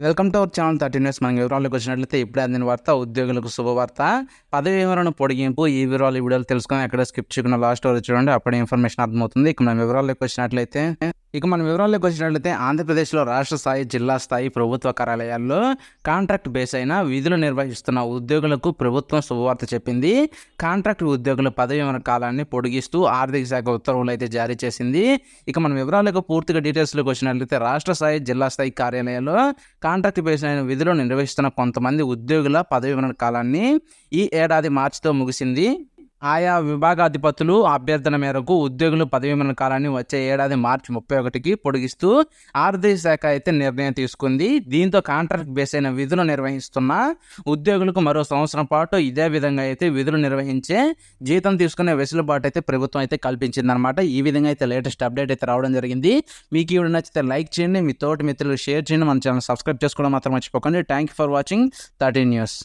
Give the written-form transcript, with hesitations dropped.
Welcome to our channel 13 news. మనం వివరాల్లోకి వచ్చినట్లయితే ఇప్పుడే అందిన వార్త, ఉద్యోగులకు శుభవార్త. పదవి వివరణ పొడిగింపు. ఈ వివరాలు ఈ వీడియోలో తెలుసుకొని ఎక్కడ స్కిప్ చేయకుండా లాస్ట్ వరకు చూడండి, అప్పుడే ఇన్ఫర్మేషన్ అర్థమవుతుంది. ఇక మన వివరాల్లోకి వచ్చినట్లయితే ఆంధ్రప్రదేశ్లో రాష్ట్ర స్థాయి, జిల్లా స్థాయి ప్రభుత్వ కార్యాలయాల్లో కాంట్రాక్ట్ బేస్ అయిన విధులు నిర్వహిస్తున్న ఉద్యోగులకు ప్రభుత్వం శుభవార్త చెప్పింది. కాంట్రాక్ట్ ఉద్యోగుల పదవి వివరణ కాలాన్ని పొడిగిస్తూ ఆర్థిక శాఖ ఉత్తర్వులు అయితే జారీ చేసింది. ఇక మన వివరాలకు పూర్తిగా డీటెయిల్స్లోకి వచ్చినట్లయితే రాష్ట్ర స్థాయి, జిల్లా స్థాయి కార్యాలయాల్లో కాంట్రాక్ట్ బేస్ అయిన విధులు నిర్వహిస్తున్న కొంతమంది ఉద్యోగుల పదవి విరమణ కాలాన్ని ఈ ఏడాది మార్చితో ముగిసింది. ఆయా విభాగాధిపతులు అభ్యర్థన మేరకు ఉద్యోగులు పదవి విరమణ కాలాన్ని వచ్చే ఏడాది మార్చి 31కి పొడిగిస్తూ ఆర్థిక శాఖ అయితే నిర్ణయం తీసుకుంది. దీంతో కాంట్రాక్ట్ బేస్ అయిన విధులు నిర్వహిస్తున్న ఉద్యోగులకు మరో సంవత్సరం పాటు ఇదే విధంగా అయితే విధులు నిర్వహించే జీతం తీసుకునే వెసులుబాటు అయితే ప్రభుత్వం అయితే కల్పించిందనమాట. ఈ విధంగా అయితే లేటెస్ట్ అప్డేట్ అయితే రావడం జరిగింది. మీకు ఈ వీడియో నచ్చితే లైక్ చేయండి, మీ తోటి మిత్రులు షేర్ చేయండి, మన ఛానల్ సబ్స్క్రైబ్ చేసుకోవడం మాత్రం మర్చిపోకండి. Thank you for watching 13 news.